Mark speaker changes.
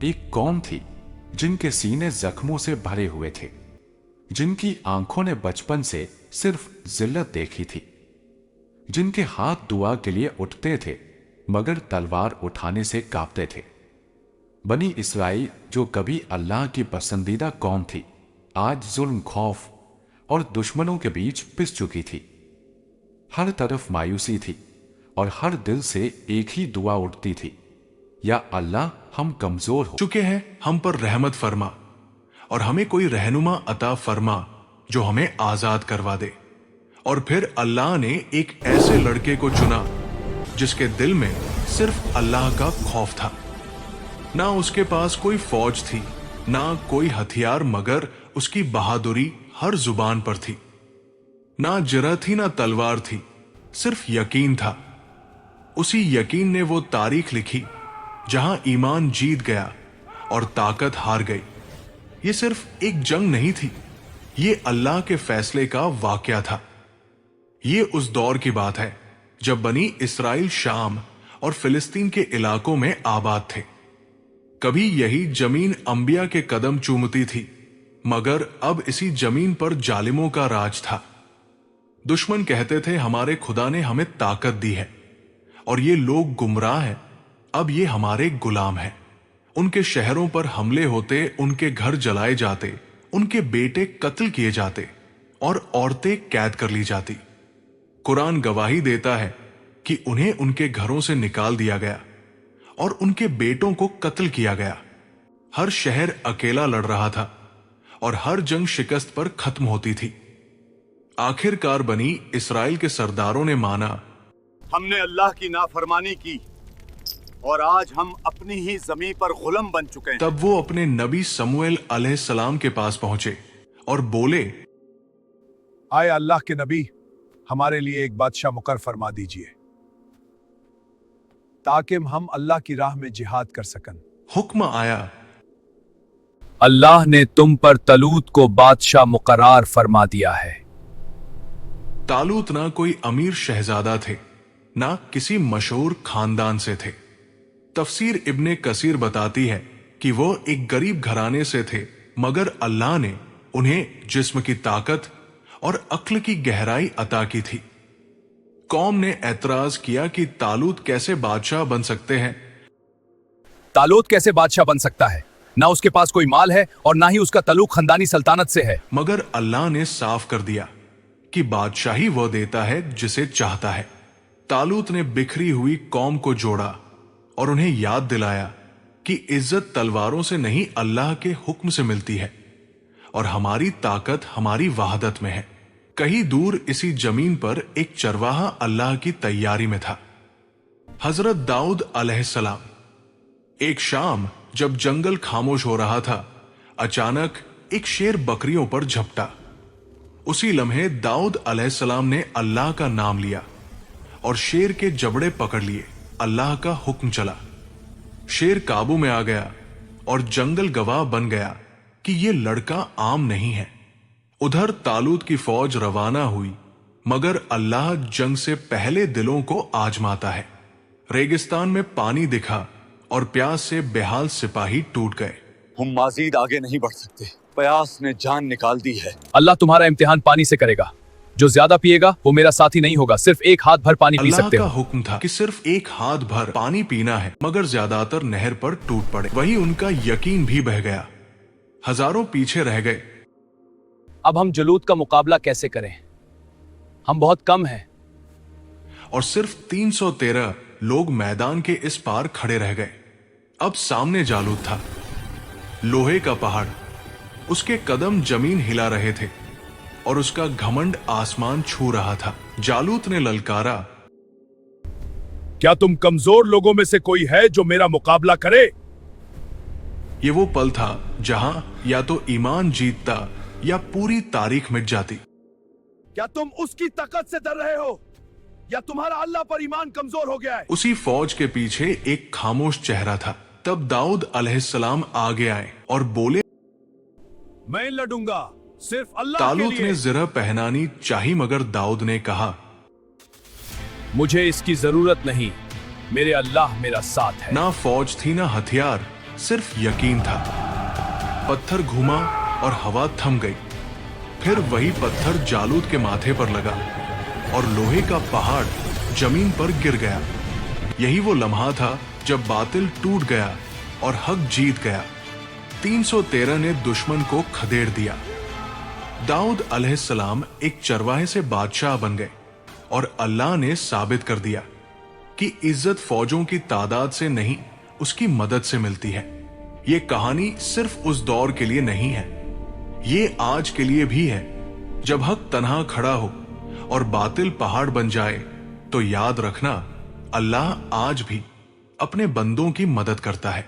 Speaker 1: एक कौम थी जिनके सीने जख्मों से भरे हुए थे, जिनकी आंखों ने बचपन से सिर्फ जिल्लत देखी थी, जिनके हाथ दुआ के लिए उठते थे मगर तलवार उठाने से कांपते थे। बनी इसराइल जो कभी अल्लाह की पसंदीदा कौम थी, आज जुल्म, खौफ और दुश्मनों के बीच पिस चुकी थी। हर तरफ मायूसी थी और हर दिल से एक ही दुआ उठती थी, या अल्लाह हम कमजोर हो
Speaker 2: चुके हैं, हम पर रहमत फरमा और हमें कोई रहनुमा अता फरमा जो हमें आजाद करवा दे। और फिर अल्लाह ने एक ऐसे लड़के को चुना जिसके दिल में सिर्फ अल्लाह का खौफ था। ना उसके पास कोई फौज थी, ना कोई हथियार, मगर उसकी बहादुरी हर जुबान पर थी। ना जरा थी ना तलवार थी, सिर्फ यकीन था। उसी यकीन ने वो तारीख लिखी जहां ईमान जीत गया और ताकत हार गई। ये सिर्फ एक जंग नहीं थी, ये अल्लाह के फैसले का वाकया था। ये उस दौर की बात है जब बनी इसराइल शाम और फिलिस्तीन के इलाकों में आबाद थे। कभी यही जमीन अंबिया के कदम चूमती थी, मगर अब इसी जमीन पर जालिमों का राज था। दुश्मन कहते थे हमारे खुदा ने हमें ताकत दी है और ये लोग गुमराह हैं, अब ये हमारे गुलाम हैं। उनके शहरों पर हमले होते, उनके घर जलाए जाते, उनके बेटे कत्ल किए जाते और औरतें कैद कर ली जाती। कुरान गवाही देता है कि उन्हें उनके घरों से निकाल दिया गया और उनके बेटों को कत्ल किया गया। हर शहर अकेला लड़ रहा था और हर जंग शिकस्त पर खत्म होती थी। आखिरकार बनी इसराइल के सरदारों ने माना,
Speaker 3: हमने अल्लाह की नाफरमानी की और आज हम अपनी ही जमीन पर गुलाम बन चुके हैं।
Speaker 2: तब वो अपने नबी समूएल अलैहिस्सलाम के पास पहुंचे और बोले,
Speaker 4: आए अल्लाह के नबी, हमारे लिए एक बादशाह मुकर्रर फरमा दीजिए ताकि हम अल्लाह की राह में जिहाद कर सकन।
Speaker 2: हुक्म आया,
Speaker 5: अल्लाह ने तुम पर तलूत को बादशाह मुकर्रर फरमा दिया है।
Speaker 2: तालूत ना कोई अमीर शहजादा थे, ना किसी मशहूर खानदान से थे। तफसीर इब्ने कसीर बताती है कि वो एक गरीब घराने से थे, मगर अल्लाह ने उन्हें जिस्म की ताकत और अक्ल की गहराई अता की थी। कौम ने एतराज किया कि तालूत कैसे बादशाह बन सकते हैं।
Speaker 5: तालूत कैसे बादशाह बन सकता है? ना उसके पास कोई माल है और ना ही उसका तल्लुक खानदानी सल्तनत से है।
Speaker 2: मगर अल्लाह ने साफ कर दिया कि बादशाही वह देता है जिसे चाहता है। तालूत ने बिखरी हुई कौम को जोड़ा और उन्हें याद दिलाया कि इज्जत तलवारों से नहीं, अल्लाह के हुक्म से मिलती है और हमारी ताकत हमारी वहादत में है। कहीं दूर इसी जमीन पर एक चरवाहा अल्लाह की तैयारी में था, हजरत दाऊद अलैहिस्सलाम। एक शाम जब जंगल खामोश हो रहा था, अचानक एक शेर बकरियों पर झपटा। उसी लम्हे दाऊद अलैहिस्सलाम ने अल्लाह का नाम लिया और शेर के जबड़े पकड़ लिए। अल्लाह का हुक्म चला, शेर काबू में आ गया और जंगल गवाह बन गया कि यह लड़का आम नहीं है। उधर तालूत की फौज रवाना हुई, मगर अल्लाह जंग से पहले दिलों को आजमाता है। रेगिस्तान में पानी दिखा और प्यास से बेहाल सिपाही टूट गए।
Speaker 3: हम मजीद आगे नहीं बढ़ सकते, प्यास ने जान निकाल दी है।
Speaker 5: अल्लाह तुम्हारा इम्तिहान पानी से करेगा। जो ज्यादा पिएगा वो मेरा साथी नहीं होगा। सिर्फ एक हाथ भर पानी पी सकते हो।
Speaker 2: अल्लाह का हुक्म था कि सिर्फ एक हाथ भर पानी पीना है, मगर ज्यादातर नहर पर टूट पड़े। वही उनका यकीन भी बह गया, हजारों पीछे रह गए।
Speaker 5: अब हम जलूत का मुकाबला कैसे करें? हम बहुत कम हैं।
Speaker 2: और सिर्फ 313 लोग मैदान के इस पार खड़े रह गए। अब सामने जालूत था, लोहे का पहाड़। उसके कदम जमीन हिला रहे थे और उसका घमंड आसमान छू रहा था। जालूत ने ललकारा,
Speaker 4: क्या तुम कमजोर लोगों में से कोई है जो मेरा मुकाबला करे?
Speaker 2: ये वो पल था जहां या तो ईमान जीतता या पूरी तारीख मिट जाती।
Speaker 4: क्या तुम उसकी ताकत से डर रहे हो या तुम्हारा अल्लाह पर ईमान कमजोर हो गया है?
Speaker 2: उसी फौज के पीछे एक खामोश चेहरा था। तब दाऊद अलैहिस्सलाम आगे आए और बोले,
Speaker 4: मैं लड़ूंगा सिर्फ अल्लाह के
Speaker 2: तालूत
Speaker 4: लिए।
Speaker 2: ने जिरह पहनानी चाही, मगर दाऊद ने कहा,
Speaker 5: मुझे इसकी जरूरत नहीं, मेरे अल्लाह मेरा साथ है।
Speaker 2: ना फौज थी ना हथियार, सिर्फ यकीन था। पत्थर घूमा और हवा थम गई। फिर वही पत्थर जालूद के माथे पर लगा और लोहे का पहाड़ जमीन पर गिर गया। यही वो लम्हा था जब बातिल टूट गया और हक जीत गया। 313 ने दुश्मन को खदेड़ दिया। दाऊद अलैहिस्सलाम एक चरवाहे से बादशाह बन गए और अल्लाह ने साबित कर दिया कि इज्जत फौजों की तादाद से नहीं, उसकी मदद से मिलती है। ये कहानी सिर्फ उस दौर के लिए नहीं है, ये आज के लिए भी है। जब हक तन्हा खड़ा हो और बातिल पहाड़ बन जाए तो याद रखना, अल्लाह आज भी अपने बंदों की मदद करता है।